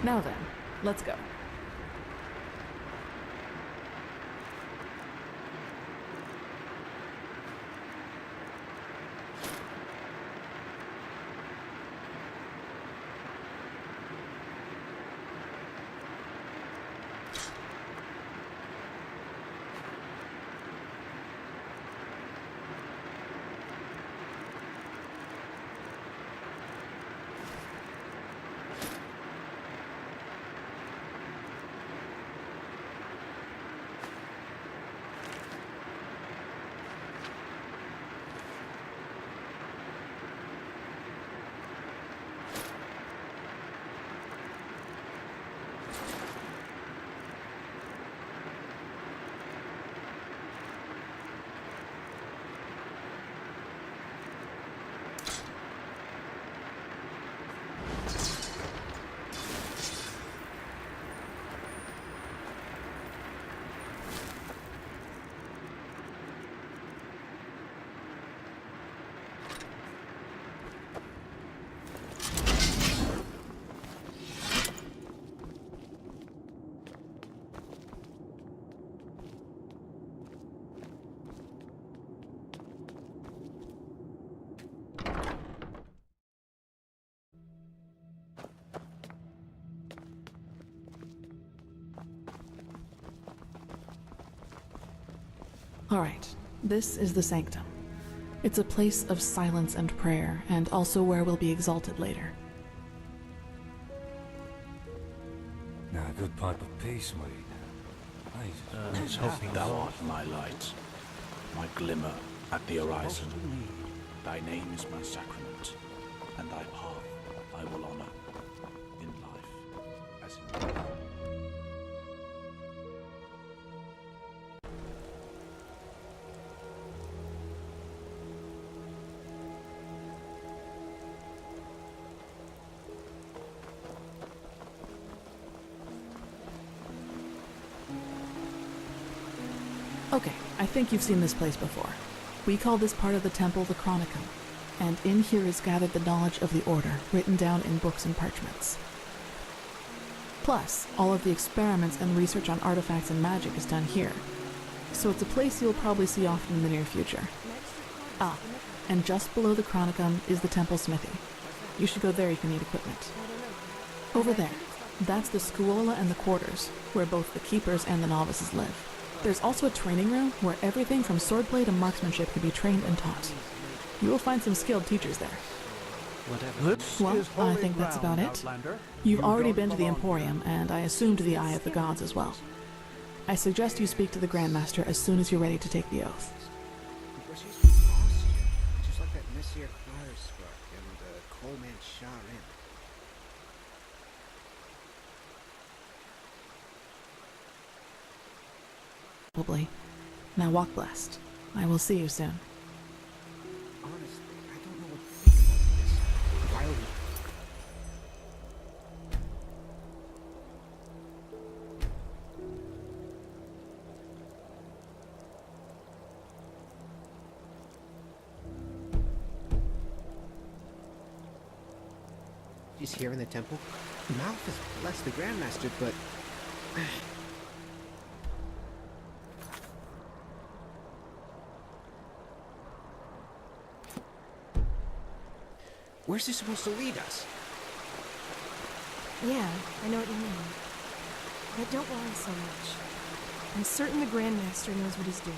Now then, let's go. Alright, this is the Sanctum. It's a place of silence and prayer, and also where we'll be exalted later. Now, a good pipe of peace, mate. Let's hope thou art my light, my glimmer at the horizon. Thy name is my sacrament, and thy path I will honor in life as in death. Okay, I think you've seen this place before. We call this part of the temple the Chronicum, and in here is gathered the knowledge of the Order, written down in books and parchments. Plus, all of the experiments and research on artifacts and magic is done here, so it's a place you'll probably see often in the near future. Ah, and just below the Chronicum is the temple smithy. You should go there if you need equipment. Over there, that's the scuola and the quarters, where both the keepers and the novices live. There's also a training room where everything from swordplay to marksmanship can be trained and taught. You will find some skilled teachers there. Well, I think that's about it. You've already been to the Emporium, and I assume to the Eye of the Gods as well. I suggest you speak to the Grandmaster as soon as you're ready to take the oath. Just like that Messier Spark and Coleman Sharin. Probably. Now walk blessed. I will see you soon. Honestly, I don't know what to think about this. Why He's here in the temple. Malphus blessed the Grandmaster, but where's this supposed to lead us? Yeah, I know what you mean. But don't worry so much. I'm certain the Grandmaster knows what he's doing.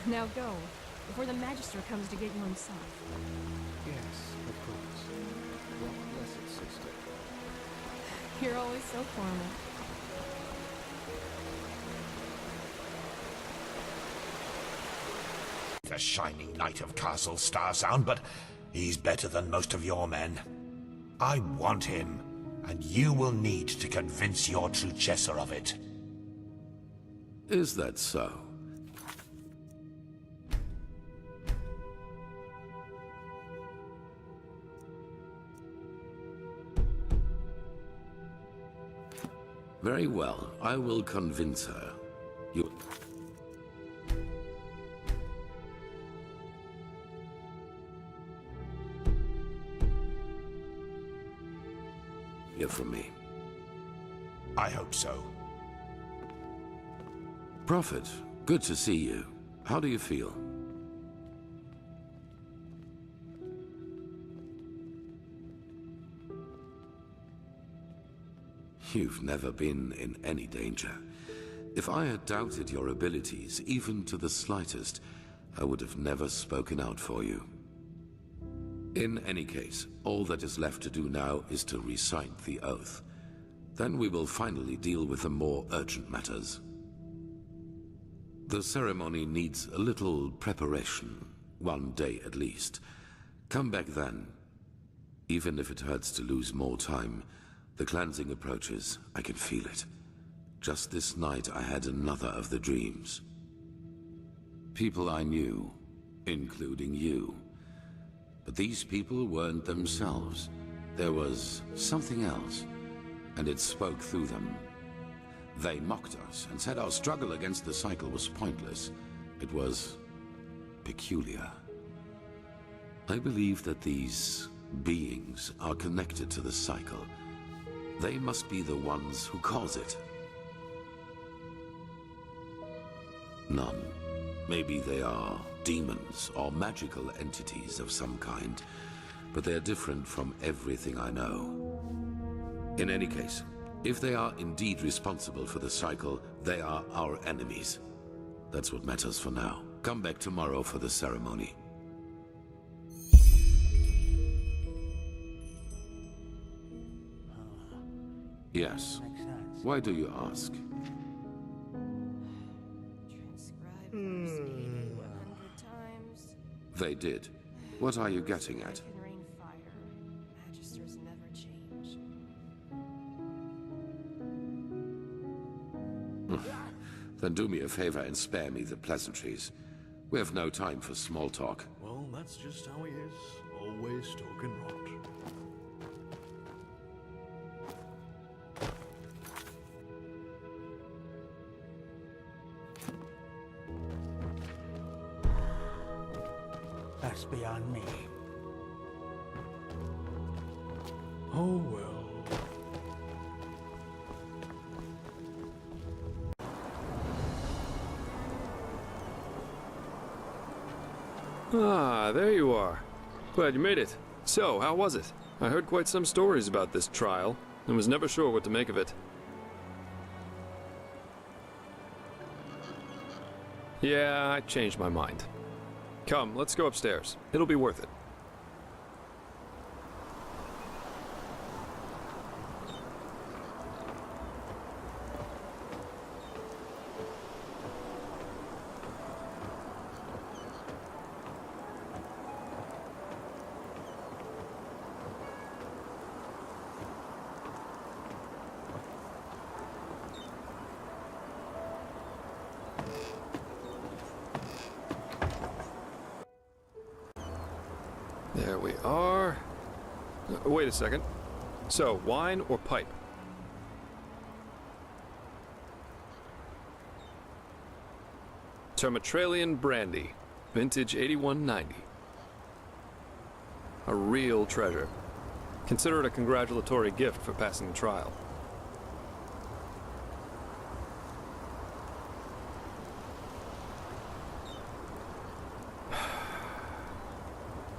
Now go, before the Magister comes to get you himself. Yes, of course. Well, blessed sister. You're always so formal. The shining knight of Castle Starsound, but he's better than most of your men. I want him, and you will need to convince your Truchessa of it. Is that so? Very well, I will convince her. You... Hear from me. I hope so. Prophet, good to see you. How do you feel? You've never been in any danger. If I had doubted your abilities, even to the slightest, I would have never spoken out for you. In any case, all that is left to do now is to recite the oath. Then we will finally deal with the more urgent matters. The ceremony needs a little preparation, 1 day at least. Come back then. Even if it hurts to lose more time, the cleansing approaches. I can feel it. Just this night I had another of the dreams. People I knew, including you. But these people weren't themselves. There was something else, and it spoke through them. They mocked us and said our struggle against the cycle was pointless. It was peculiar. I believe that these beings are connected to the cycle. They must be the ones who cause it. None. Maybe they are demons or magical entities of some kind, but they are different from everything I know. In any case, if they are indeed responsible for the cycle, they are our enemies. That's what matters for now. Come back tomorrow for the ceremony. Yes. Why do you ask? Transcribe proceeding 100 times. They did. What are you getting at? Can rain fire. Magisters never change. Then do me a favor and spare me the pleasantries. We have no time for small talk. Well, that's just how he is. Always talking rot. That's beyond me. Oh well. Ah, there you are. Glad you made it. So, how was it? I heard quite some stories about this trial, and was never sure what to make of it. Yeah, I changed my mind. Come, let's go upstairs. It'll be worth it. There we are. Wait a second. So, wine or pipe? Termatralian brandy, vintage 8190. A real treasure. Consider it a congratulatory gift for passing the trial.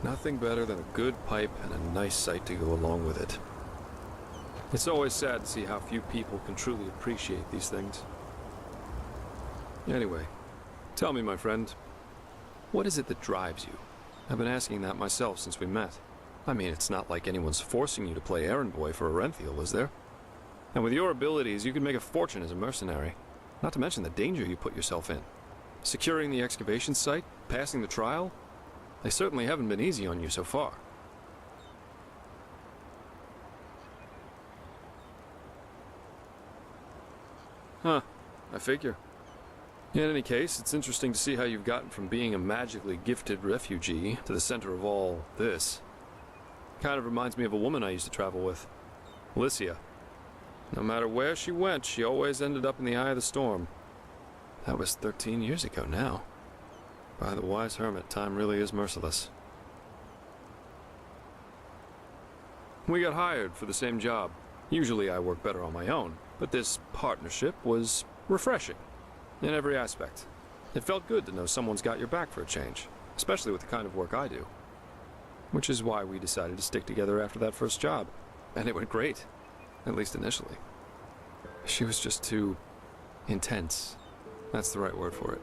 Nothing better than a good pipe and a nice sight to go along with it. It's always sad to see how few people can truly appreciate these things. Anyway, tell me, my friend, what is it that drives you? I've been asking that myself since we met. I mean, it's not like anyone's forcing you to play errand boy for Orenthiel, is there? And with your abilities, you could make a fortune as a mercenary. Not to mention the danger you put yourself in. Securing the excavation site, passing the trial, they certainly haven't been easy on you so far. Huh, I figure. In any case, it's interesting to see how you've gotten from being a magically gifted refugee to the center of all this. Kind of reminds me of a woman I used to travel with, Alicia. No matter where she went, she always ended up in the eye of the storm. That was 13 years ago now. By the wise hermit, time really is merciless. We got hired for the same job. Usually I work better on my own, But this partnership was refreshing in every aspect. It felt good to know someone's got your back for a change, especially with the kind of work I do. Which is why we decided to stick together after that first job. And it went great, at least initially. She was just too intense. That's the right word for it.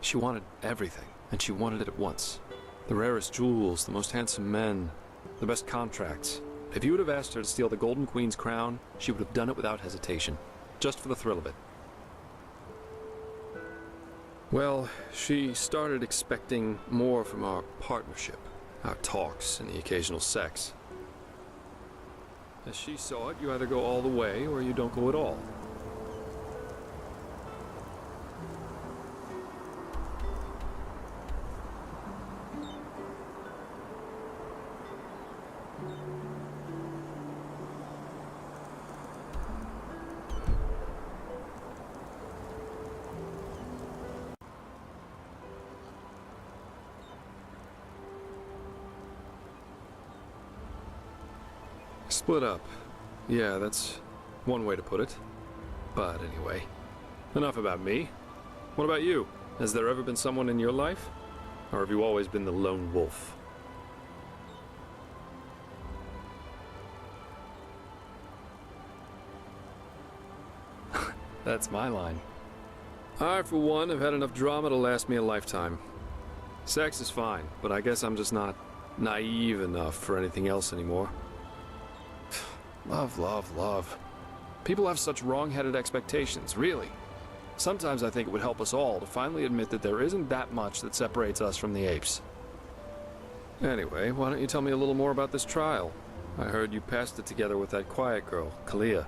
She wanted everything, and she wanted it at once. The rarest jewels, the most handsome men, the best contracts. If you would have asked her to steal the Golden Queen's crown, she would have done it without hesitation, just for the thrill of it. Well, she started expecting more from our partnership, our talks, and the occasional sex. As she saw it, you either go all the way, or you don't go at all. Split up. Yeah, that's one way to put it. But anyway, enough about me. What about you? Has there ever been someone in your life? Or have you always been the lone wolf? That's my line. I, for one, have had enough drama to last me a lifetime. Sex is fine, but I guess I'm just not naive enough for anything else anymore. Love, love, love. People have such wrong-headed expectations, really. Sometimes I think it would help us all to finally admit that there isn't that much that separates us from the apes. Anyway, why don't you tell me a little more about this trial? I heard you passed it together with that quiet girl, Kalia.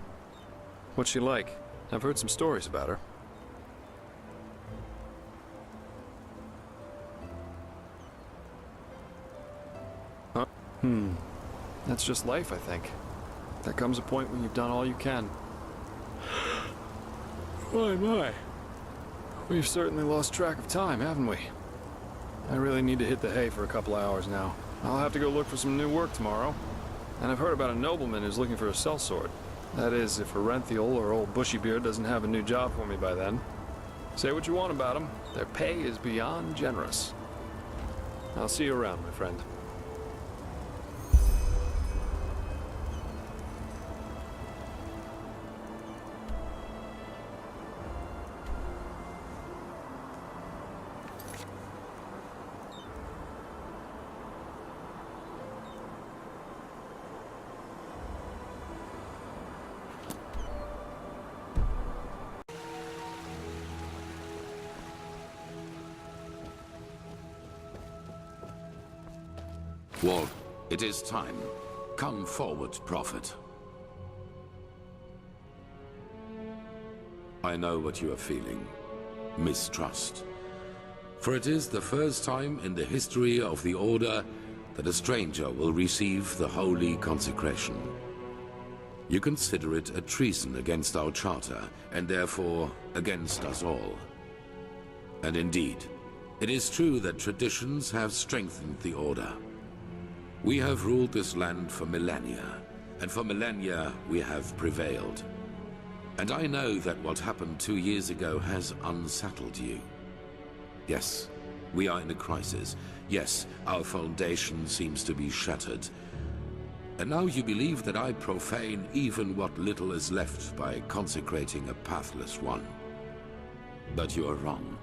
What's she like? I've heard some stories about her. Huh? That's just life, I think. There comes a point when you've done all you can. My. We've certainly lost track of time, haven't we? I really need to hit the hay for a couple hours now. I'll have to go look for some new work tomorrow. And I've heard about a nobleman who's looking for a sellsword. That is, if Orenthiel or old Bushybeard doesn't have a new job for me by then. Say what you want about them. Their pay is beyond generous. I'll see you around, my friend. Walt, it is time. Come forward, Prophet. I know what you are feeling. Mistrust. For it is the first time in the history of the Order that a stranger will receive the holy consecration. You consider it a treason against our charter, and therefore against us all. And indeed, it is true that traditions have strengthened the Order. We have ruled this land for millennia, and for millennia we have prevailed. And I know that what happened 2 years ago has unsettled you. Yes, we are in a crisis. Yes, our foundation seems to be shattered. And now you believe that I profane even what little is left by consecrating a pathless one. But you are wrong.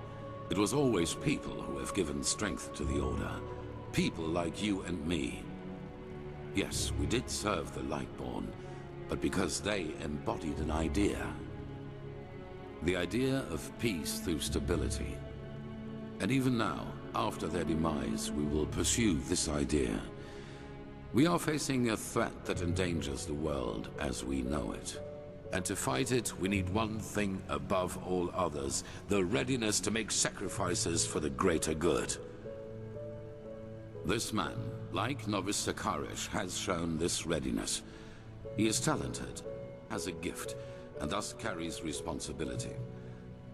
It was always people who have given strength to the Order. People like you and me. Yes, we did serve the Lightborn, but because they embodied an idea. The idea of peace through stability. And even now, after their demise, we will pursue this idea. We are facing a threat that endangers the world as we know it. And to fight it, we need one thing above all others, the readiness to make sacrifices for the greater good. This man, like Novice Sakarish, has shown this readiness. He is talented, has a gift, and thus carries responsibility.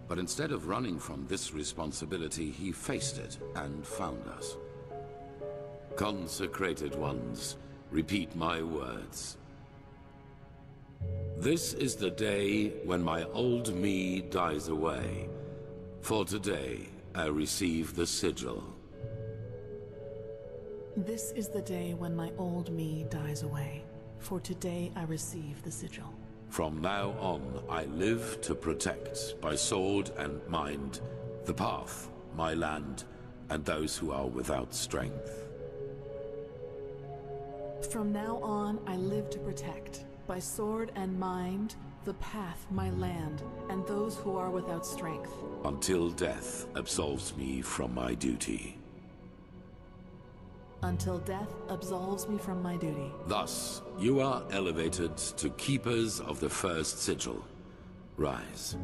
But instead of running from this responsibility, he faced it and found us. Consecrated ones, repeat my words. This is the day when my old me dies away. For today, I receive the sigil. This is the day when my old me dies away. For today I receive the sigil. From now on, I live to protect, by sword and mind, the path, my land, and those who are without strength. From now on I live to protect, by sword and mind, the path, my land, and those who are without strength. Until death absolves me from my duty. Until death absolves me from my duty. Thus, you are elevated to keepers of the first sigil. Rise.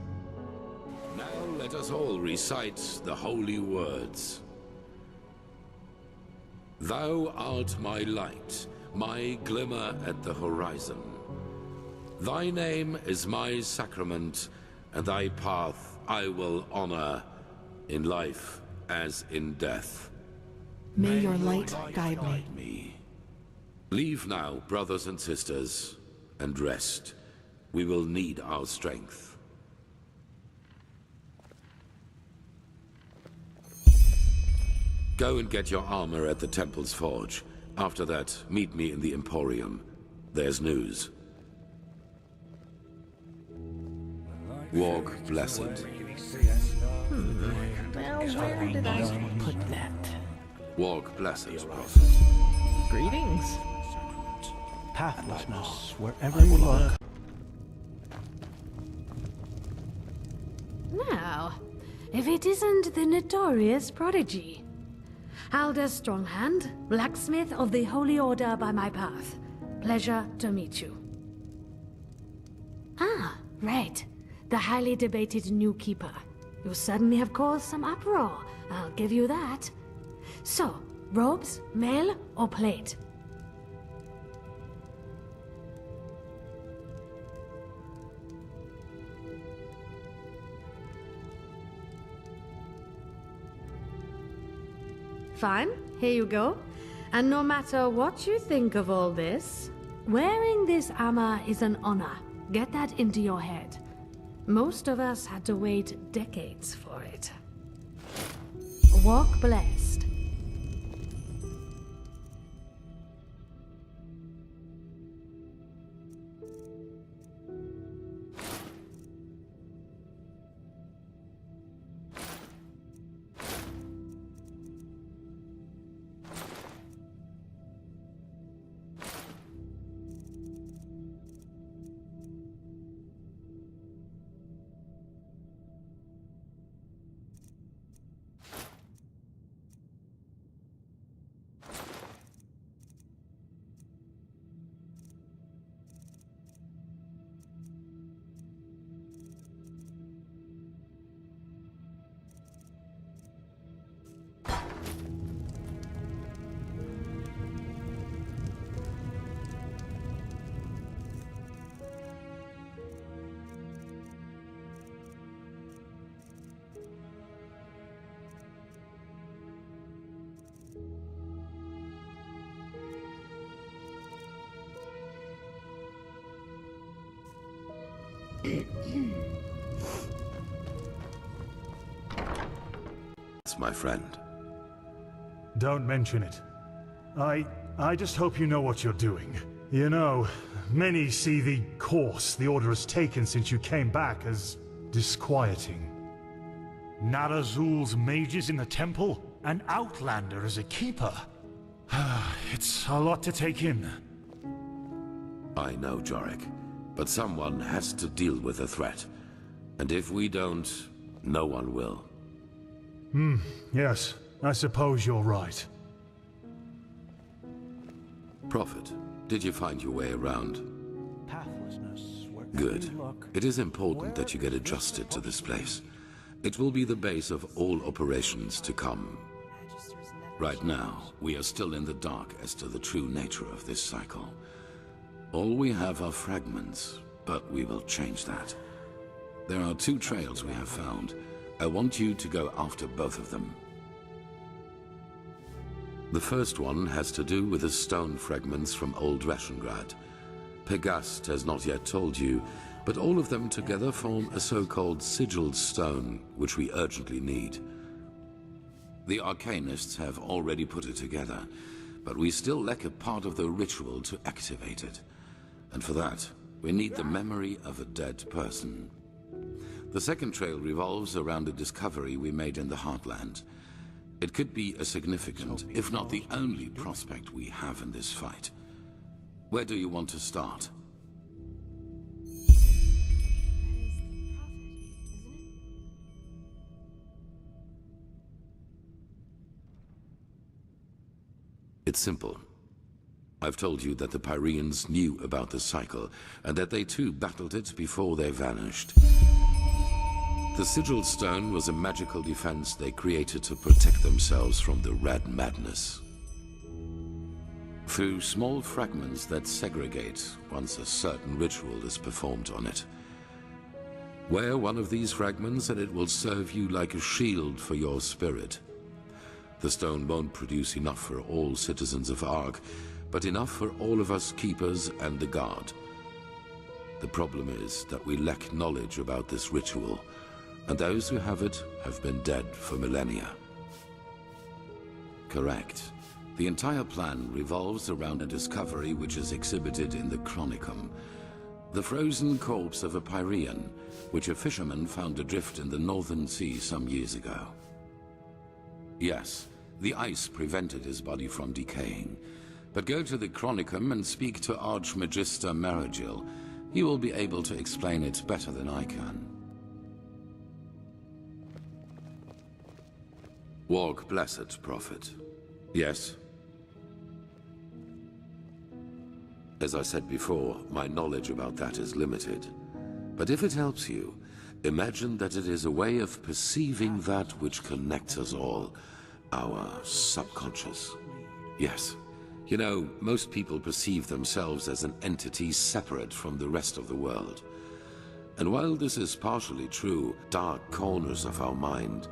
Now let us all recite the holy words. Thou art my light, my glimmer at the horizon. Thy name is my sacrament, and thy path I will honor, in life as in death. May your light guide me. Leave now, brothers and sisters, and rest. We will need our strength. Go and get your armor at the temple's forge. After that, meet me in the Emporium. There's news. Walk blessed. Well, where did I put that? Walk blessed, Prophet. Greetings. Pathlessness wherever you look. Now, if it isn't the notorious prodigy. Alder Stronghand, blacksmith of the Holy Order by my path. Pleasure to meet you. Ah, right. The highly debated new keeper. You certainly have caused some uproar, I'll give you that. So, robes, mail, or plate? Fine, here you go. And no matter what you think of all this, wearing this armor is an honor. Get that into your head. Most of us had to wait decades for it. Walk blessed. It's my friend. Don't mention it. I just hope you know what you're doing. You know, many see the course the Order has taken since you came back as disquieting. Narazul's mages in the temple? An outlander as a keeper? It's a lot to take in. I know, Jorik. But someone has to deal with the threat. And if we don't, no one will. Yes. I suppose you're right. Prophet, did you find your way around? Pathlessness wherever Good. you look. It is important that you get adjusted to this place. It will be the base of all operations to come. Right now, we are still in the dark as to the true nature of this cycle. All we have are fragments, but we will change that. There are 2 trails we have found. I want you to go after both of them. The first one has to do with the stone fragments from old Rashengrad. Pegast has not yet told you, but all of them together form a so-called sigil stone, which we urgently need. The Arcanists have already put it together, but we still lack a part of the ritual to activate it. And for that, we need the memory of a dead person. The second trail revolves around a discovery we made in the Heartland. It could be a significant, if not the only prospect we have in this fight. Where do you want to start? It's simple. I've told you that the Pyreans knew about the cycle, and that they too battled it before they vanished. The sigil stone was a magical defense they created to protect themselves from the Red Madness. Through small fragments that segregate once a certain ritual is performed on it. Wear one of these fragments and it will serve you like a shield for your spirit. The stone won't produce enough for all citizens of Ark, but enough for all of us keepers and the guard. The problem is that we lack knowledge about this ritual, and those who have it have been dead for millennia. Correct. The entire plan revolves around a discovery which is exhibited in the Chronicum. The frozen corpse of a Pyrean, which a fisherman found adrift in the Northern Sea some years ago. Yes, the ice prevented his body from decaying. But go to the Chronicum and speak to Archmagister Maragil. He will be able to explain it better than I can. Walk blessed, Prophet. Yes? As I said before, my knowledge about that is limited. But if it helps you, imagine that it is a way of perceiving that which connects us all, our subconscious. Yes. You know, most people perceive themselves as an entity separate from the rest of the world. And while this is partially true, dark corners of our mind,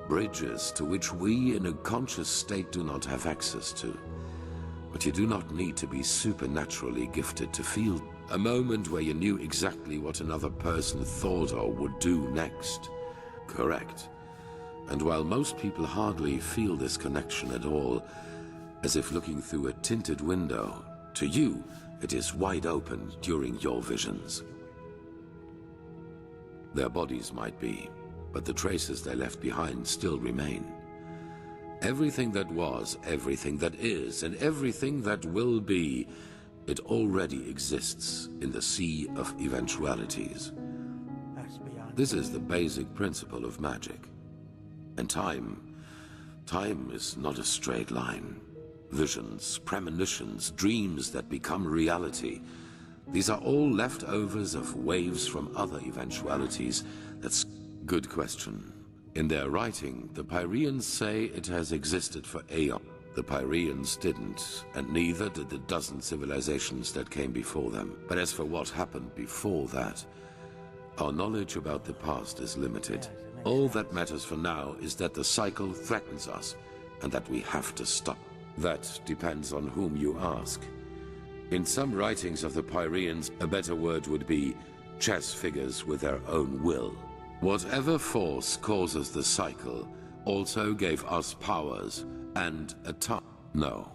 bridges to which we in a conscious state do not have access to. But you do not need to be supernaturally gifted to feel a moment where you knew exactly what another person thought or would do next. Correct. And while most people hardly feel this connection at all, as if looking through a tinted window, to you it is wide open during your visions. Their bodies might be, but the traces they left behind still remain. Everything that was, everything that is, and everything that will be, it already exists in the sea of eventualities. This is the basic principle of magic. And time is not a straight line. Visions, premonitions, dreams that become reality. These are all leftovers of waves from other eventualities. That's good question. In their writing, the Pyreans say it has existed for aeons. The Pyreans didn't, and neither did the dozen civilizations that came before them. But as for what happened before that, our knowledge about the past is limited. All that matters for now is that the cycle threatens us, and that we have to stop. That depends on whom you ask. In some writings of the Pyreans, a better word would be chess figures with their own will. Whatever force causes the cycle also gave us powers and a time. No.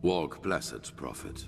Walk blessed, Prophet.